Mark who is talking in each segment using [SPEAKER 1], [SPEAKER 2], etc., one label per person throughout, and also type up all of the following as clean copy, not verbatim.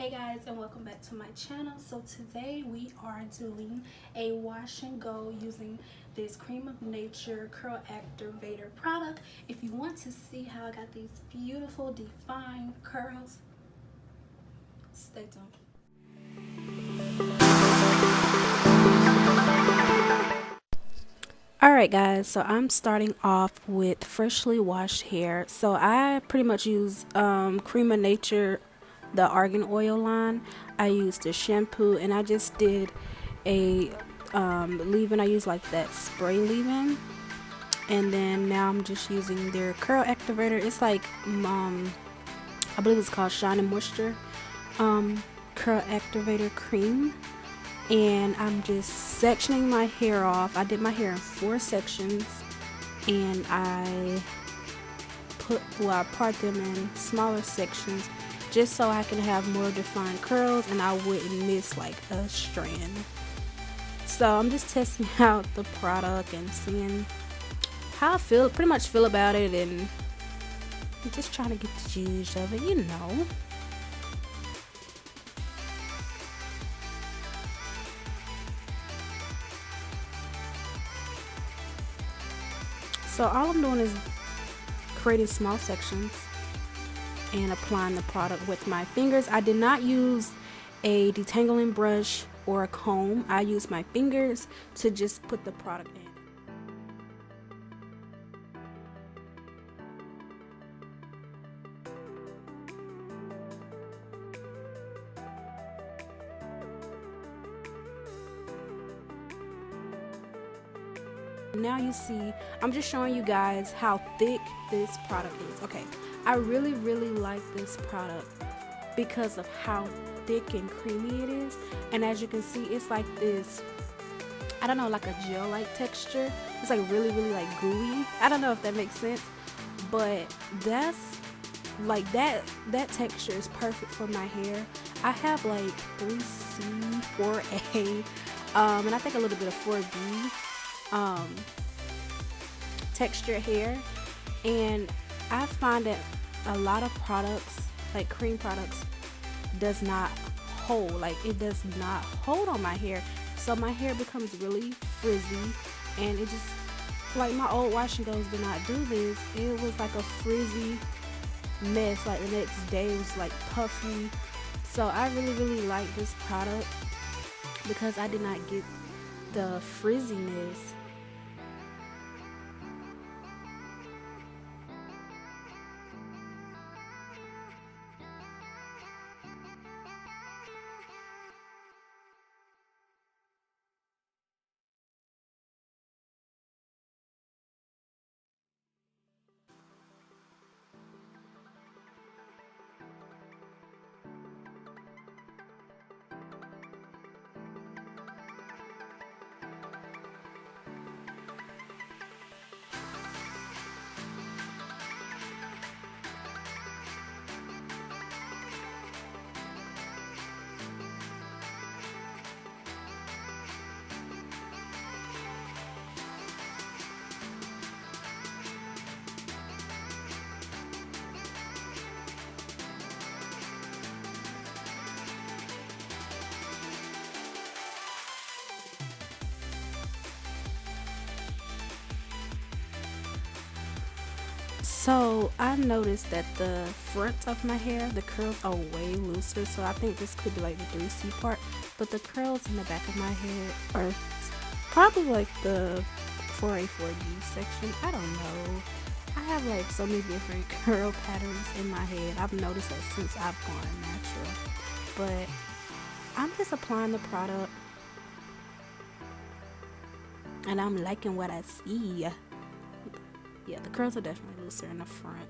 [SPEAKER 1] Hey guys, and welcome back to my channel. So today we are doing a wash and go using this Cream of Nature Curl Activator product. If you want to see how I got these beautiful defined curls, stay tuned. Alright guys, so I'm starting off with freshly washed hair. So I pretty much use Cream of Nature, the Argan oil line. I used the shampoo and I just did a leave-in. I use like that spray leave-in, and then now I'm just using their curl activator. It's like I believe it's called Shine and Moisture curl activator cream, and I'm just sectioning my hair off. I did my hair in 4 sections, and I part them in smaller sections just so I can have more defined curls and I wouldn't miss like a strand. So I'm just testing out the product and seeing how I pretty much feel about it, and I'm just trying to get the juice of it, you know. So all I'm doing is creating small sections and applying the product with my fingers. I did not use a detangling brush or a comb. I used my fingers to just put the product in. Now you see, I'm just showing you guys how thick this product is. Okay, I really like this product because of how thick and creamy it is, and as you can see, it's like this, I don't know, like a gel like texture. It's like really like gooey. I don't know if that makes sense, but that's like that texture is perfect for my hair. I have like 3C, 4A, and I think a little bit of 4B texture hair, and I find that a lot of products, like cream products, does not hold, like it does not hold on my hair, so my hair becomes really frizzy, and it just, like my old wash and goes did not do this. It was like a frizzy mess, like the next day it was like puffy. So I really like this product because I did not get the frizziness. So I noticed that the front of my hair, the curls are way looser, so I think this could be like the 3C part, but the curls in the back of my head are probably like the 4A, 4B section. I don't know. I have like so many different curl patterns in my head. I've noticed that since I've gone natural, but I'm just applying the product and I'm liking what I see. Yeah, the curls are definitely looser in the front.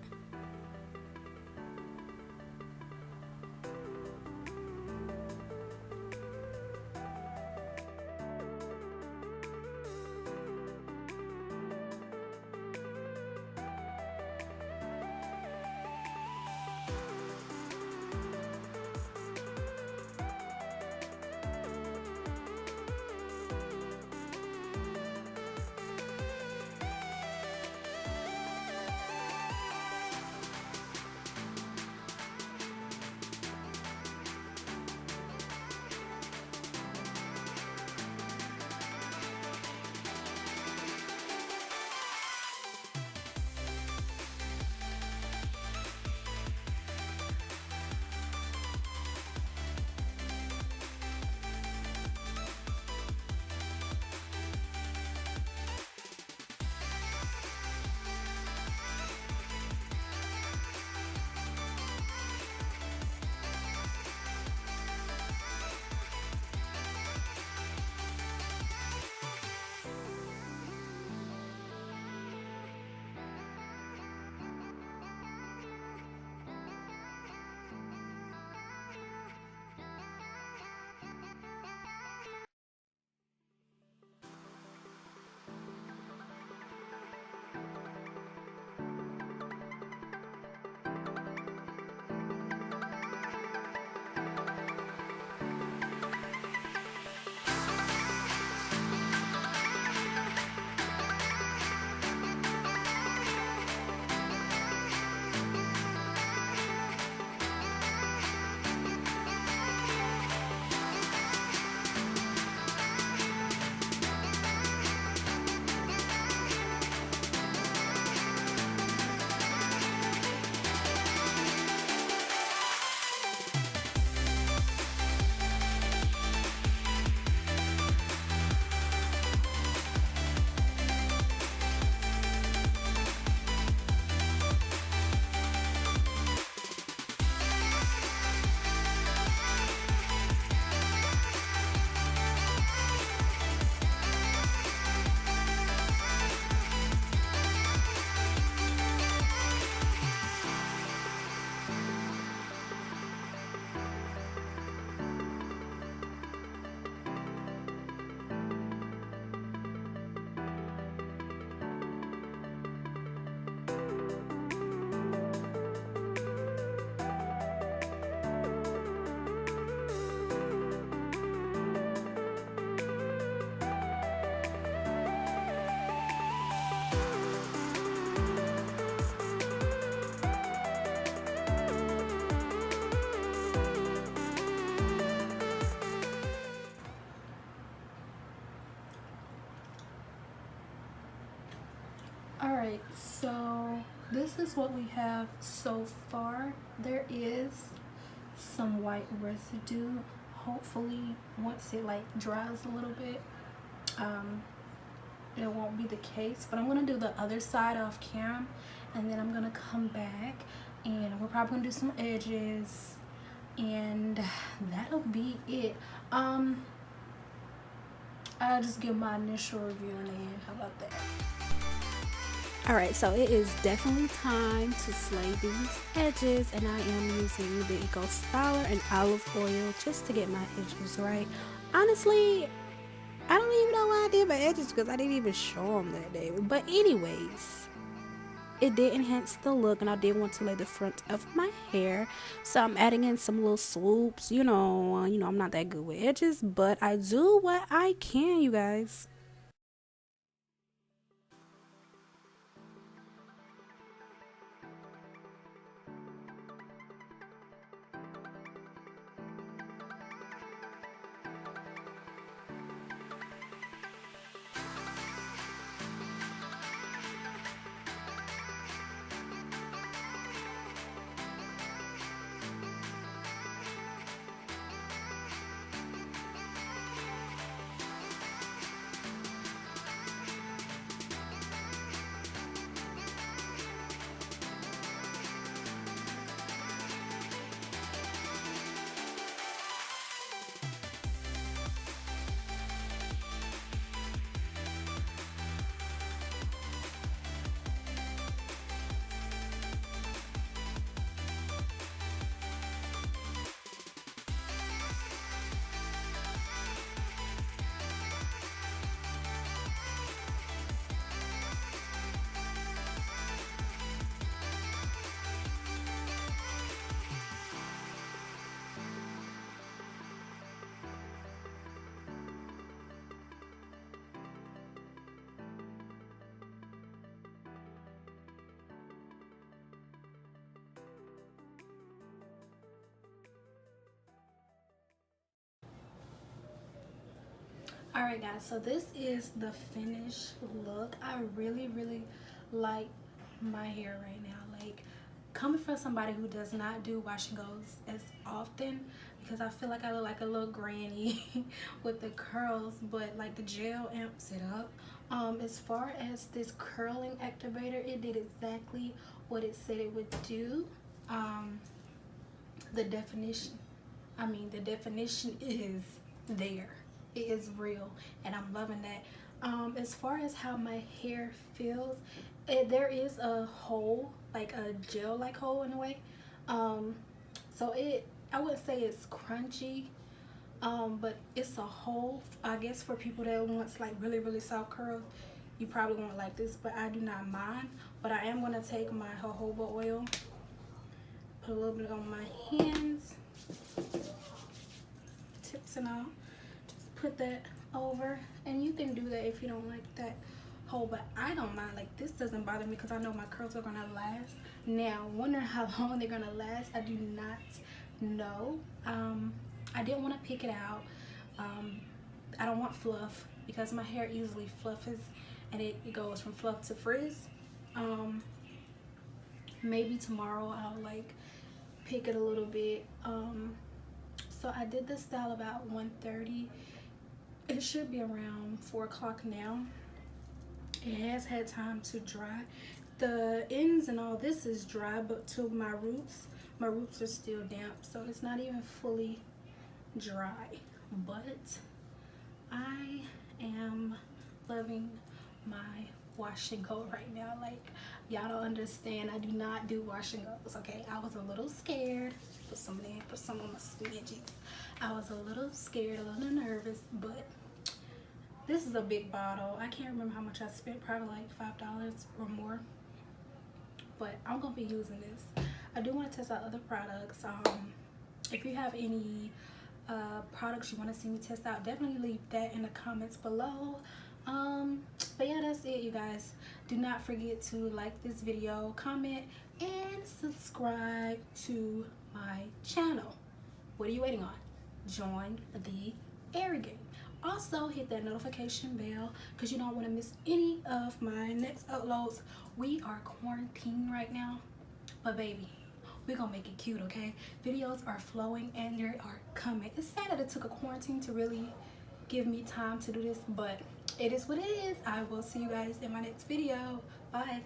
[SPEAKER 1] this is what we have so far. There is some white residue. Hopefully once it like dries a little bit, it won't be the case. But I'm gonna do the other side off cam, and then I'm gonna come back and we're probably gonna do some edges, and that'll be it. I'll just give my initial review in the end. How about that? Alright, so it is definitely time to slay these edges, and I am using the Eco Styler and olive oil just to get my edges right. Honestly, I don't even know why I did my edges because I didn't even show them that day. But anyways, it did enhance the look, and I did want to lay the front of my hair, so I'm adding in some little swoops. You know, I'm not that good with edges, but I do what I can, you guys. Alright guys, so this is the finished look. I really like my hair right now. Like, coming from somebody who does not do wash and goes as often, because I feel like I look like a little granny with the curls, but like the gel amps it up. As far as this curling activator, it did exactly what it said it would do. The definition, the definition is there. It is real, and I'm loving that. As far as how my hair feels, there is a hole, like a gel like hole in a way. So I would say it's crunchy, but it's a hole. I guess for people that wants like really soft curls, you probably won't like this, but I do not mind. But I am going to take my jojoba oil, put a little bit on my hands, tips and all. Put that over, and you can do that if you don't like that hole, but I don't mind. Like, this doesn't bother me because I know my curls are gonna last. Now, wondering how long they're gonna last, I do not know. I didn't want to pick it out. I don't want fluff because my hair easily fluffs, and it goes from fluff to frizz. Maybe tomorrow I'll like pick it a little bit. So I did this style about 1:30. It should be around 4 o'clock now. It has had time to dry. The ends and all this is dry, but to my roots are still damp, so it's not even fully dry. But I am loving my wash and go right now. Like, y'all don't understand, I do not do wash and goes, okay? I was a little scared. Put some on my smidges. I was a little scared, a little nervous, but this is a big bottle. I can't remember how much I spent, probably like $5 or more. But I'm gonna be using this. I do want to test out other products. If you have any products you want to see me test out, definitely leave that in the comments below. But yeah, that's it, you guys. Do not forget to like this video, comment, and subscribe to my channel. What are you waiting on? Join the Argan. Also hit that notification bell because you don't want to miss any of my next uploads. We are quarantined right now, but baby, we're gonna make it cute, okay? Videos are flowing and they are coming. It's sad that it took a quarantine to really give me time to do this, but it is what it is. I will see you guys in my next video. Bye.